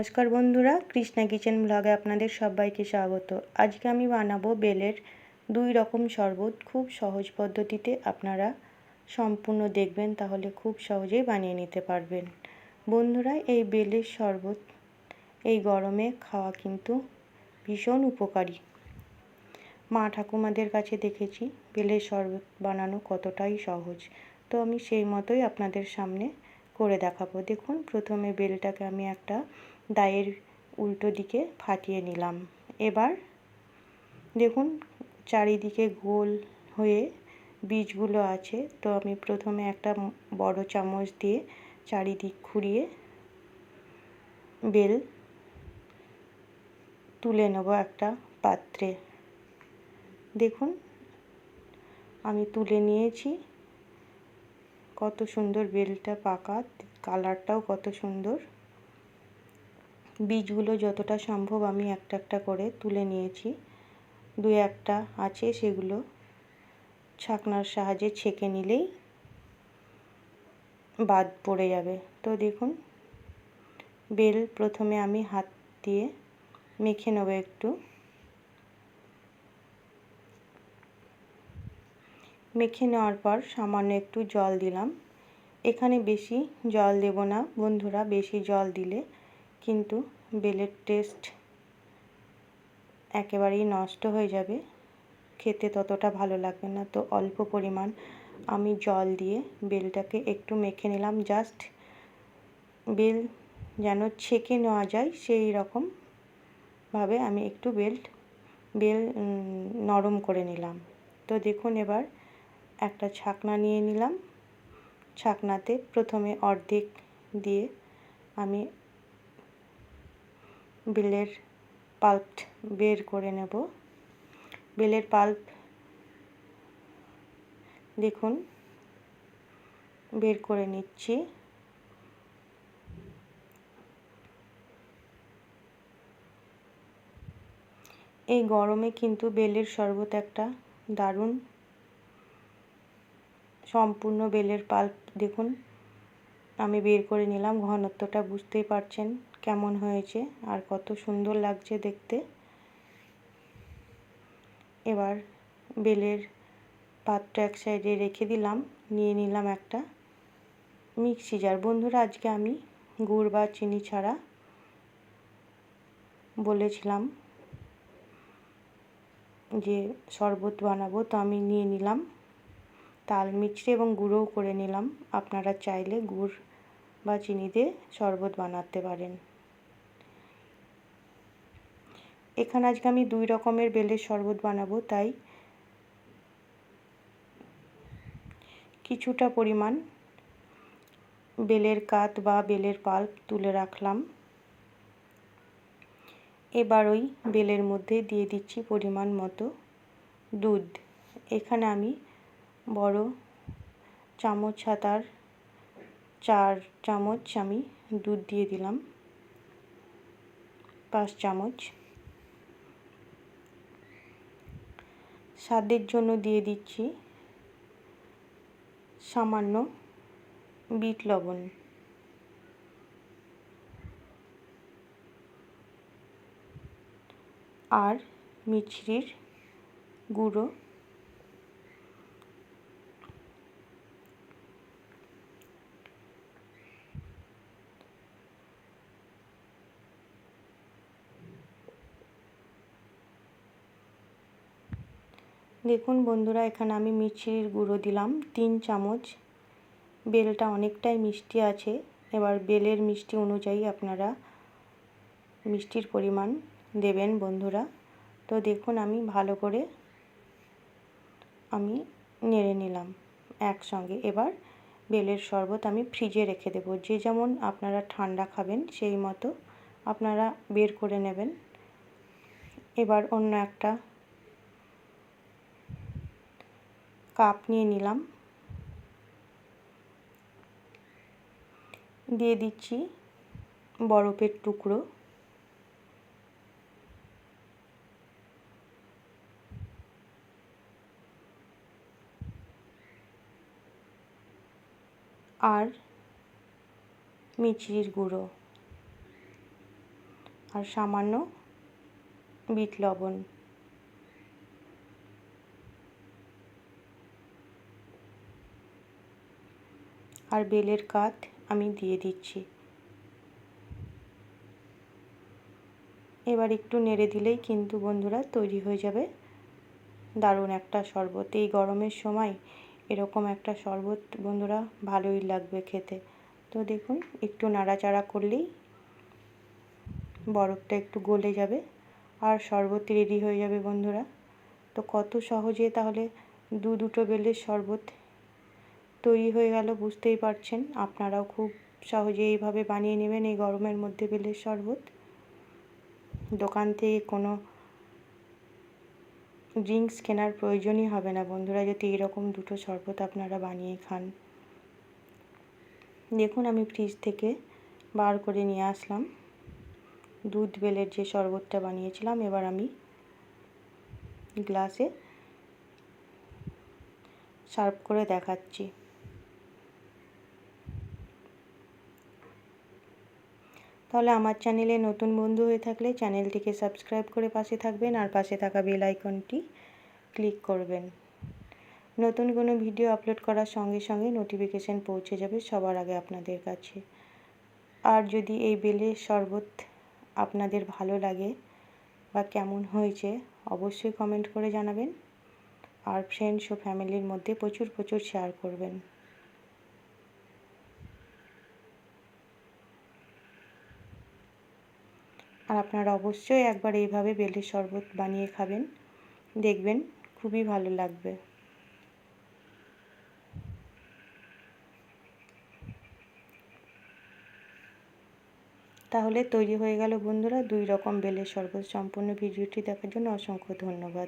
নমস্কার বন্ধুরা, কৃষ্ণা কিচেন ব্লগে আপনাদের সবাইকে স্বাগত। আজকে আমি বানাবো বেলের 2 রকম শরবত। খুব সহজ পদ্ধতিতে আপনারা সম্পূর্ণ দেখবেন, তাহলে খুব সহজেই বানিয়ে নিতে পারবেন। বন্ধুরা, এই বেলের শরবত এই গরমে খাওয়া কিন্তু ভীষণ উপকারী। মা ঠাকুমাদের কাছে দেখেছি বেলের শরবত বানানো কতটাই সহজ। তো আমি সেই মতোই আপনাদের সামনে করে দেখাবো। দেখুন, প্রথমে বেলটাকে আমি একটা দায়ের উল্টো দিকে ফাটিয়ে নিলাম। এবার দেখুন চারিদিকে গোল হয়ে বীজগুলো আছে, তো আমি প্রথমে একটা বড় চামচ দিয়ে চারিদিক ঘুরিয়ে বেল তুলে নেব একটা পাত্রে। দেখুন আমি তুলে নিয়েছি। কত সুন্দর বেলটা পাকা, কালারটাও কত সুন্দর। বীজগুলো যতটা সম্ভব আমি একটা একটা করে তুলে নিয়েছি। 2-1টা আছে, সেগুলো ছাকনার সাহায্যে ছেঁকে নিলেই বাদ পড়ে যাবে। তো দেখুন বেল প্রথমে আমি হাত দিয়ে মেখে নেব একটু। মেখে নেওয়ার পর সামান্য একটু জল দিলাম। এখানে বেশি জল দেব না বন্ধুরা, বেশি জল দিলে কিন্তু বেলের টেস্ট একেবারেই নষ্ট হয়ে যাবে, খেতে ততটা ভালো লাগবে না। তো অল্প পরিমাণ আমি জল দিয়ে বেলটাকে একটু মেখে নিলাম। জাস্ট বেল যেন ছেঁকে নেওয়া যায় সেই রকমভাবে আমি একটু বেল নরম করে নিলাম। তো দেখুন এবার একটা ছাকনা নিয়ে নিলাম। ছাকনাতে প্রথমে অর্ধেক দিয়ে আমি বেলের পাল্প বের করে নেব। বেলের পাল্প দেখুন বের করে নিচ্ছি। এই গরমে কিন্তু বেলের শরবত একটা দারুণ। সম্পূর্ণ বেলের পাল্প দেখুন আমি বের করে নিলাম। ঘনত্বটা বুঝতেই পারছেন কেমন হয়েছে আর কত সুন্দর লাগছে দেখতে। এবার বেলের পাত্র এক সাইডে রেখে দিলাম। নিয়ে নিলাম একটা মিক্সি জার। বন্ধুরা, আজকে আমি গুড় বা চিনি ছাড়া বলেছিলাম যে শরবত বানাবো, তো আমি নিয়ে নিলাম তাল মিছরি এবং গুঁড়োও করে নিলাম। আপনারা চাইলে গুড় বা চিনি দিয়ে শরবত বানাতে পারেন। এখানে আজকে আমি 2 রকমের বেলের শরবত বানাবো, তাই কিছুটা পরিমাণ বেলের কাত বা বেলের পাল্প তুলে রাখলাম। এবার ওই বেলের মধ্যে দিয়ে দিচ্ছি পরিমাণ মতো দুধ। এখানে আমি বড় চামচ হাতার 4 চামচ আমি দুধ দিয়ে দিলাম। 5 চামচ। স্বাদের জন্য দিয়ে দিচ্ছি সামান্য বিট লবণ। আর মিছরির গুঁড়ো। দেখুন বন্ধুরা, এখানে আমি মিছরির গুঁড়ো দিলাম 3 চামচ। বেলটা অনেকটাই মিষ্টি আছে, এবার বেলের মিষ্টি অনুযায়ী আপনারা মিষ্টির পরিমাণ দেবেন বন্ধুরা। তো দেখুন আমি ভালো করে আমি নেড়ে নিলাম একসঙ্গে। এবার বেলের শরবত আমি ফ্রিজে রেখে দেবো। যে যেমন আপনারা ঠান্ডা খাবেন সেই মতো আপনারা বের করে নেবেন। এবার অন্য একটা কাপ নিয়ে নিলাম। দিয়ে দিচ্ছি বরফের টুকরো। আর মিছরির গুঁড়ো। আর সামান্য বিট লবণ। আর বেলের কাঠ আমি দিয়ে দিচ্ছি। এবার একটু নেড়ে দিলেই কিন্তু বন্ধুরা তৈরি হয়ে যাবে দারুণ একটা শরবত। এই গরমের সময় এরকম একটা শরবত বন্ধুরা ভালোই লাগবে খেতে। তো দেখুন একটু নাড়াচাড়া করলেই বরফটা একটু গলে যাবে আর শরবত রেডি হয়ে যাবে বন্ধুরা। তো কত সহজে তাহলে দুটো বেলের শরবত তৈরি হয়ে গেল, বুঝতেই পারছেন। আপনারাও খুব সহজে এইভাবে বানিয়ে নেবেন এই গরমের মধ্যে বেলের শরবত। দোকান থেকে কোনো ড্রিঙ্কস কেনার প্রয়োজনই হবে না বন্ধুরা, যদি এরকম দুটো শরবত আপনারা বানিয়ে খান। দেখুন আমি ফ্রিজ থেকে বার করে নিয়ে আসলাম দুধ বেলের যে শরবতটা বানিয়েছিলাম। এবার আমি গ্লাসে সার্ভ করে দেখাচ্ছি। তাহলে আমার চ্যানেলে নতুন বন্ধু হয়ে থাকলে চ্যানেলটিকে সাবস্ক্রাইব করে পাশে থাকবেন আর পাশে থাকা বেল আইকনটি ক্লিক করবেন। নতুন কোনো ভিডিও আপলোড করার সঙ্গে সঙ্গে নোটিফিকেশান পৌঁছে যাবে সবার আগে আপনাদের কাছে। আর যদি এই বেলের শরবত আপনাদের ভালো লাগে বা কেমন হয়েছে অবশ্যই কমেন্ট করে জানাবেন। আর ফ্রেন্ডস ও ফ্যামিলির মধ্যে প্রচুর শেয়ার করবেন। আর আপনারা অবশ্যই একবার এইভাবে বেলের শরবত বানিয়ে খাবেন, দেখবেন খুবই ভালো লাগবে। তাহলে তৈরি হয়ে গেল বন্ধুরা 2 রকম বেলের শরবত। সম্পূর্ণ ভিডিওটি দেখার জন্য অসংখ্য ধন্যবাদ।